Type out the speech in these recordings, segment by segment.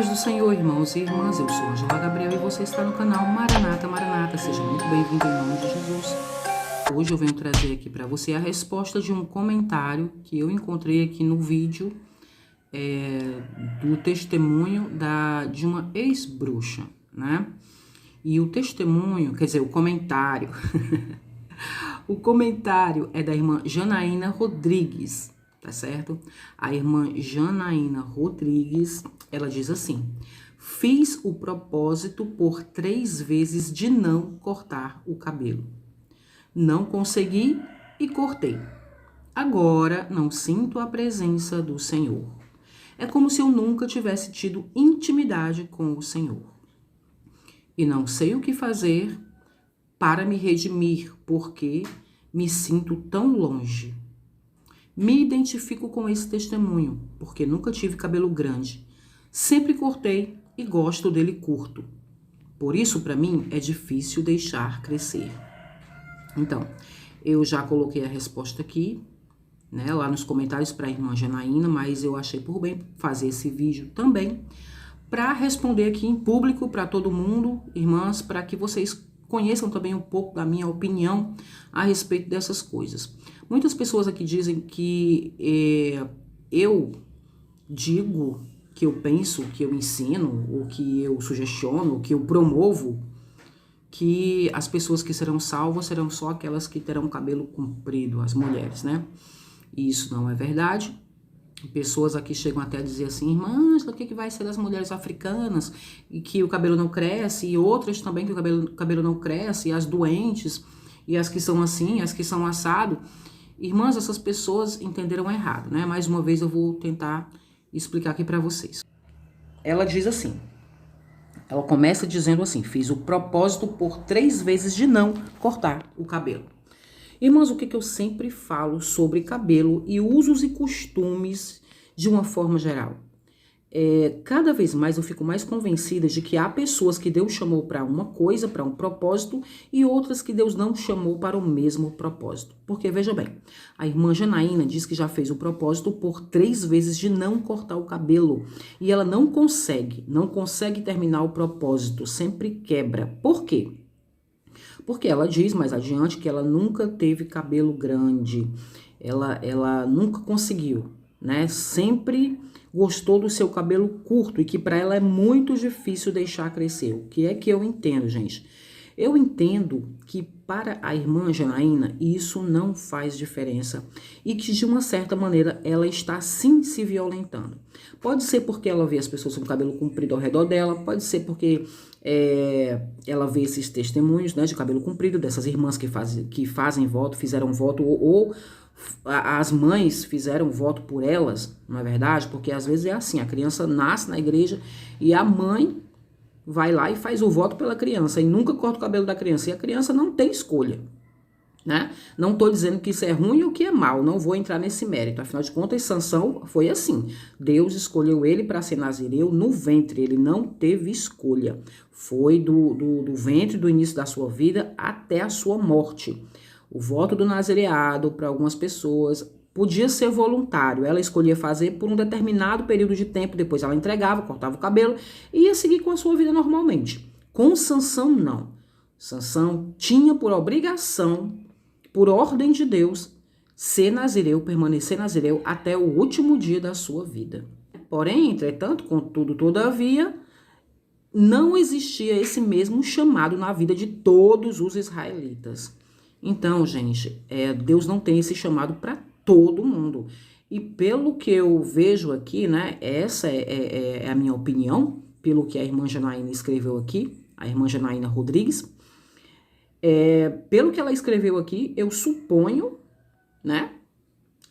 paz do Senhor, irmãos e irmãs, eu sou Angela Gabriel e você está no canal Maranata, Maranata, seja muito bem-vindo em nome de Jesus. Hoje eu venho trazer aqui para você a resposta de um comentário que eu encontrei aqui no vídeo do testemunho de uma ex-bruxa, né? E o testemunho, quer dizer, o comentário, o comentário é da irmã Janaína Rodrigues, tá certo? A irmã Janaína Rodrigues, ela diz assim: fiz o propósito por 3 vezes de não cortar o cabelo. Não consegui e cortei. Agora não sinto a presença do Senhor. É como se eu nunca tivesse tido intimidade com o Senhor. E não sei o que fazer para me redimir, porque me sinto tão longe. Me identifico com esse testemunho, porque nunca tive cabelo grande. Sempre cortei e gosto dele curto. Por isso, para mim, é difícil deixar crescer. Então, eu já coloquei a resposta aqui, né, lá nos comentários para a irmã Janaína, mas eu achei por bem fazer esse vídeo também para responder aqui em público para todo mundo, irmãs, para que vocês conheçam também um pouco da minha opinião a respeito dessas coisas. Muitas pessoas aqui dizem que eu digo, que eu penso, que eu ensino, ou que eu sugestiono, que eu promovo, que as pessoas que serão salvas serão só aquelas que terão cabelo comprido, as mulheres, né? E isso não é verdade. Pessoas aqui chegam até a dizer assim: irmã, o que vai ser das mulheres africanas e que o cabelo não cresce, e outras também que o cabelo não cresce, e as doentes, e as que são assim, as que são assado. Irmãs, essas pessoas entenderam errado, né? Mais uma vez eu vou tentar explicar aqui para vocês. Ela diz assim, ela começa dizendo assim: fiz o propósito por 3 vezes de não cortar o cabelo. Irmãos, o que eu sempre falo sobre cabelo e usos e costumes de uma forma geral? Cada vez mais eu fico mais convencida de que há pessoas que Deus chamou para uma coisa, para um propósito, e outras que Deus não chamou para o mesmo propósito. Porque, veja bem, a irmã Janaína diz que já fez o propósito por 3 vezes de não cortar o cabelo. E ela não consegue terminar o propósito, sempre quebra. Por quê? Porque ela diz mais adiante que ela nunca teve cabelo grande, ela nunca conseguiu, né? Sempre gostou do seu cabelo curto e que para ela é muito difícil deixar crescer. O que é que eu entendo, gente? Eu entendo que para a irmã Janaína isso não faz diferença e que de uma certa maneira ela está sim se violentando. Pode ser porque ela vê as pessoas com cabelo comprido ao redor dela, pode ser porque ela vê esses testemunhos, né, de cabelo comprido, dessas irmãs que fazem voto, fizeram voto, ou as mães fizeram voto por elas, não é verdade? Porque às vezes é assim, a criança nasce na igreja e a mãe vai lá e faz o voto pela criança e nunca corta o cabelo da criança, e a criança não tem escolha, né? Não tô dizendo que isso é ruim ou que é mal, não vou entrar nesse mérito. Afinal de contas, Sansão foi assim. Deus escolheu ele para ser nazireu no ventre, ele não teve escolha. Foi do ventre, do início da sua vida até a sua morte. O voto do nazireado para algumas pessoas podia ser voluntário, ela escolhia fazer por um determinado período de tempo, depois ela entregava, cortava o cabelo e ia seguir com a sua vida normalmente. Com Sansão, não. Sansão tinha por obrigação, por ordem de Deus, ser nazireu, permanecer nazireu até o último dia da sua vida. Porém, entretanto, contudo, todavia, não existia esse mesmo chamado na vida de todos os israelitas. Então, gente, Deus não tem esse chamado para todo mundo. E pelo que eu vejo aqui, né, essa é a minha opinião, pelo que a irmã Janaína escreveu aqui, a irmã Janaína Rodrigues, pelo que ela escreveu aqui, eu suponho, né?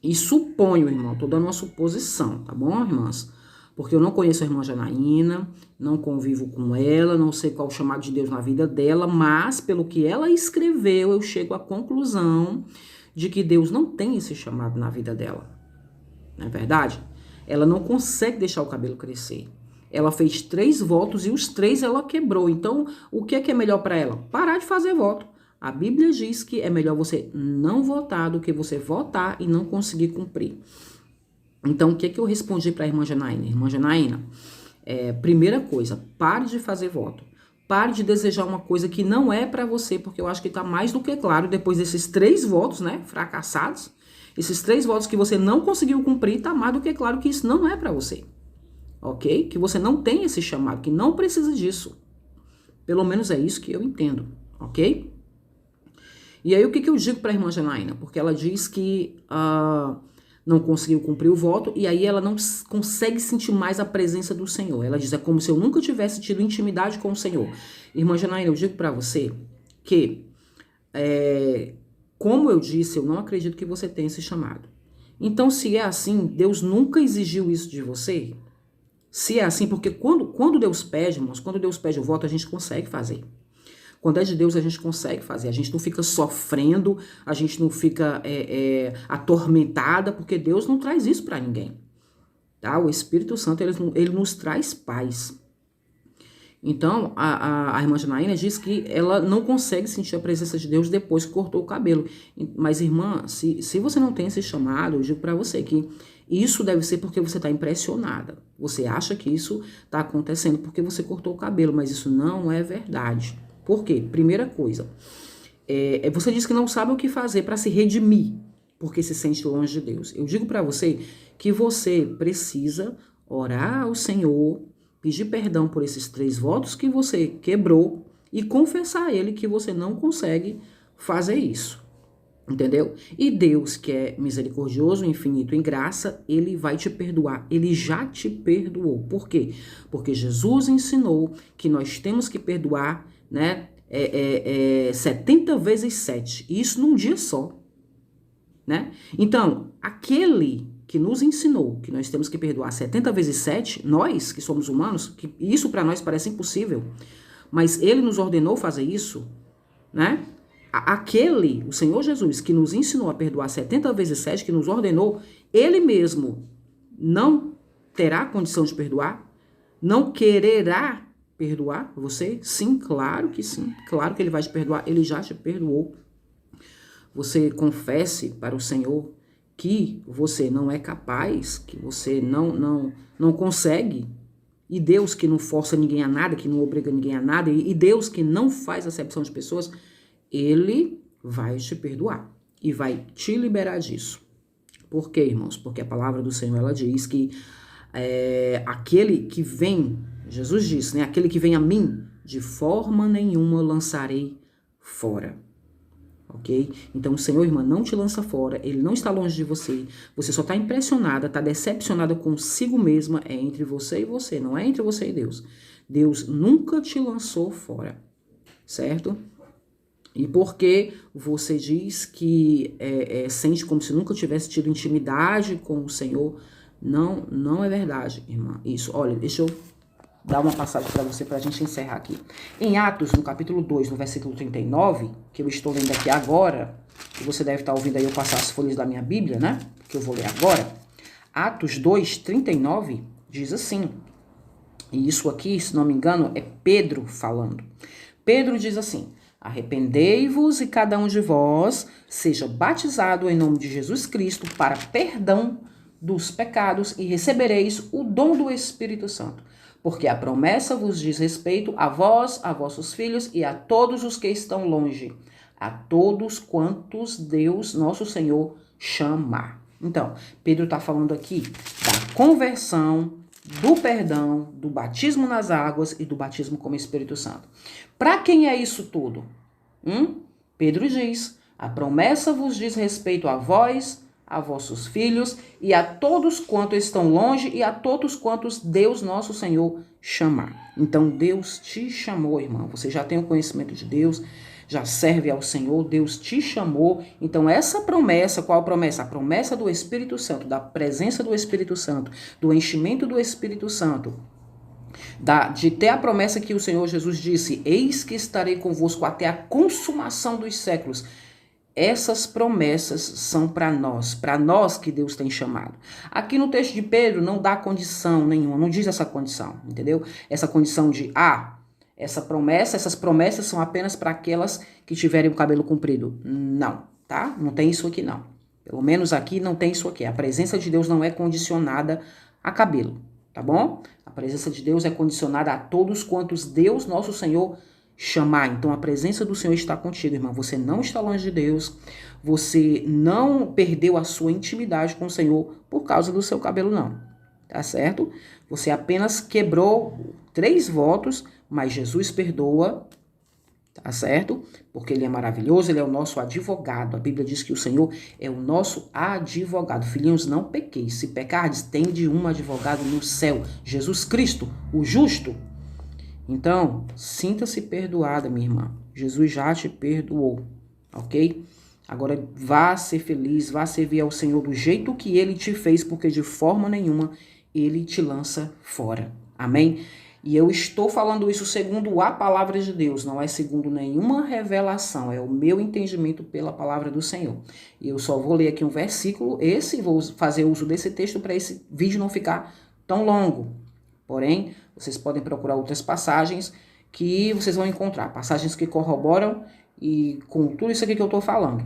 E suponho, irmão, tô dando uma suposição, tá bom, irmãs? Porque eu não conheço a irmã Janaína, não convivo com ela, não sei qual o chamado de Deus na vida dela, mas pelo que ela escreveu, eu chego à conclusão de que Deus não tem esse chamado na vida dela. Não é verdade? Ela não consegue deixar o cabelo crescer. Ela fez 3 votos e os 3 ela quebrou. Então, o que é melhor para ela? Parar de fazer voto. A Bíblia diz que é melhor você não votar do que você votar e não conseguir cumprir. Então, o que eu respondi para a irmã Janaína? Irmã Janaína, primeira coisa, pare de fazer voto. Pare de desejar uma coisa que não é para você, porque eu acho que tá mais do que claro, depois desses 3 votos, né, fracassados, esses 3 votos que você não conseguiu cumprir, tá mais do que claro que isso não é para você, ok? Que você não tem esse chamado, que não precisa disso. Pelo menos é isso que eu entendo, ok? E aí o que eu digo para a irmã Janaína? Porque ela diz que não conseguiu cumprir o voto e aí ela não consegue sentir mais a presença do Senhor. Ela diz, é como se eu nunca tivesse tido intimidade com o Senhor. Irmã Janaína, eu digo para você que, como eu disse, eu não acredito que você tenha esse chamado. Então, se é assim, Deus nunca exigiu isso de você? Se é assim, porque quando Deus pede, irmãos, quando Deus pede o voto, a gente consegue fazer. Quando é de Deus, a gente consegue fazer. A gente não fica sofrendo, a gente não fica atormentada, porque Deus não traz isso para ninguém. Tá? O Espírito Santo, ele nos traz paz. Então, a irmã Janaína diz que ela não consegue sentir a presença de Deus depois que cortou o cabelo. Mas, irmã, se você não tem esse chamado, eu digo para você que isso deve ser porque você está impressionada. Você acha que isso está acontecendo porque você cortou o cabelo, mas isso não é verdade. Por quê? Primeira coisa, você diz que não sabe o que fazer para se redimir, porque se sente longe de Deus. Eu digo para você que você precisa orar ao Senhor, pedir perdão por esses 3 votos que você quebrou e confessar a Ele que você não consegue fazer isso. Entendeu? E Deus, que é misericordioso, infinito em graça, Ele vai te perdoar. Ele já te perdoou. Por quê? Porque Jesus ensinou que nós temos que perdoar, né? 70 vezes 7. E isso num dia só. Né? Então, aquele que nos ensinou que nós temos que perdoar 70 vezes 7, nós que somos humanos, que isso para nós parece impossível, mas Ele nos ordenou fazer isso, né? O Senhor Jesus, que nos ensinou a perdoar 70 vezes 7, que nos ordenou, Ele mesmo não terá condição de perdoar? Não quererá perdoar você? Sim, claro que sim. Claro que Ele vai te perdoar. Ele já te perdoou. Você confesse para o Senhor que você não é capaz, que você não consegue. E Deus que não força ninguém a nada, que não obriga ninguém a nada, e Deus que não faz acepção de pessoas, Ele vai te perdoar e vai te liberar disso. Por quê, irmãos? Porque a palavra do Senhor, ela diz que aquele que vem, Jesus disse, né? Aquele que vem a mim, de forma nenhuma lançarei fora. Ok? Então o Senhor, irmã, não te lança fora, Ele não está longe de você, você só está impressionada, está decepcionada consigo mesma, é entre você e você, não é entre você e Deus. Deus nunca te lançou fora, certo? E porque você diz que sente como se nunca tivesse tido intimidade com o Senhor, não é verdade, irmã. Isso, olha, deixa eu dar uma passagem para você, para a gente encerrar aqui. Em Atos, no capítulo 2, no versículo 39, que eu estou lendo aqui agora, e você deve estar ouvindo aí eu passar as folhas da minha Bíblia, né? Que eu vou ler agora. Atos 2, 39, diz assim, e isso aqui, se não me engano, é Pedro falando. Pedro diz assim: arrependei-vos e cada um de vós seja batizado em nome de Jesus Cristo para perdão dos pecados e recebereis o dom do Espírito Santo. Porque a promessa vos diz respeito a vós, a vossos filhos e a todos os que estão longe, a todos quantos Deus, nosso Senhor, chamar. Então, Pedro está falando aqui da conversão, do perdão, do batismo nas águas e do batismo com o Espírito Santo. Para quem é isso tudo? Pedro diz, a promessa vos diz respeito a vós, a vossos filhos e a todos quantos estão longe e a todos quantos Deus nosso Senhor chamar. Então Deus te chamou, irmão. Você já tem o conhecimento de Deus, já serve ao Senhor, Deus te chamou. Então essa promessa, qual promessa? A promessa do Espírito Santo, da presença do Espírito Santo, do enchimento do Espírito Santo, de ter a promessa que o Senhor Jesus disse, eis que estarei convosco até a consumação dos séculos. Essas promessas são para nós que Deus tem chamado. Aqui no texto de Pedro não dá condição nenhuma, não diz essa condição, entendeu? Essa condição de, essas promessas são apenas para aquelas que tiverem o cabelo comprido. Não, tá? Não tem isso aqui não. Pelo menos aqui não tem isso aqui. A presença de Deus não é condicionada a cabelo, tá bom? A presença de Deus é condicionada a todos quantos Deus, nosso Senhor, chamar. Então a presença do Senhor está contigo, irmão. Você não está longe de Deus. Você não perdeu a sua intimidade com o Senhor por causa do seu cabelo, não. Tá certo? Você apenas quebrou 3 votos, mas Jesus perdoa, tá certo? Porque ele é maravilhoso, ele é o nosso advogado. A Bíblia diz que o Senhor é o nosso advogado. Filhinhos, não pequeis. Se pecardes, tende um advogado no céu, Jesus Cristo, o justo. Então, sinta-se perdoada, minha irmã. Jesus já te perdoou, ok? Agora, vá ser feliz, vá servir ao Senhor do jeito que ele te fez, porque de forma nenhuma ele te lança fora. Amém? E eu estou falando isso segundo a palavra de Deus, não é segundo nenhuma revelação, é o meu entendimento pela palavra do Senhor. E eu só vou ler aqui um versículo, vou fazer uso desse texto para esse vídeo não ficar tão longo. Porém, vocês podem procurar outras passagens que vocês vão encontrar, passagens que corroboram e com tudo isso aqui que eu estou falando.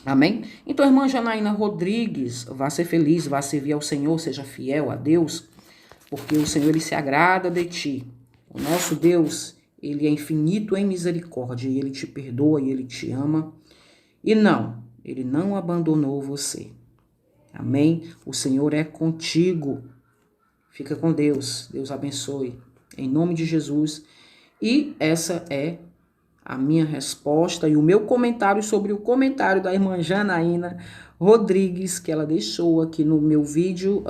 Amém? Então, irmã Janaína Rodrigues, vá ser feliz, vá servir ao Senhor, seja fiel a Deus, porque o Senhor, ele se agrada de ti. O nosso Deus, ele é infinito em misericórdia, e ele te perdoa e ele te ama. E não, ele não abandonou você. Amém? O Senhor é contigo. Fica com Deus. Deus abençoe. Em nome de Jesus. E essa é a minha resposta e o meu comentário sobre o comentário da irmã Janaína Rodrigues, que ela deixou aqui no meu vídeo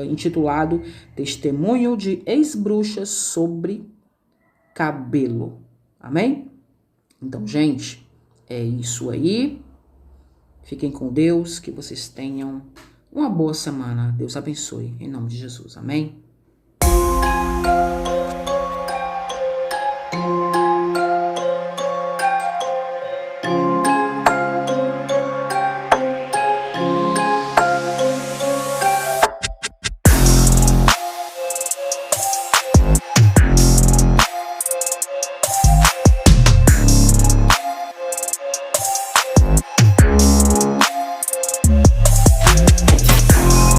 intitulado Testemunho de Ex-Bruxa sobre Cabelo. Amém? Então, gente, é isso aí. Fiquem com Deus, que vocês tenham uma boa semana. Deus abençoe, em nome de Jesus. Amém?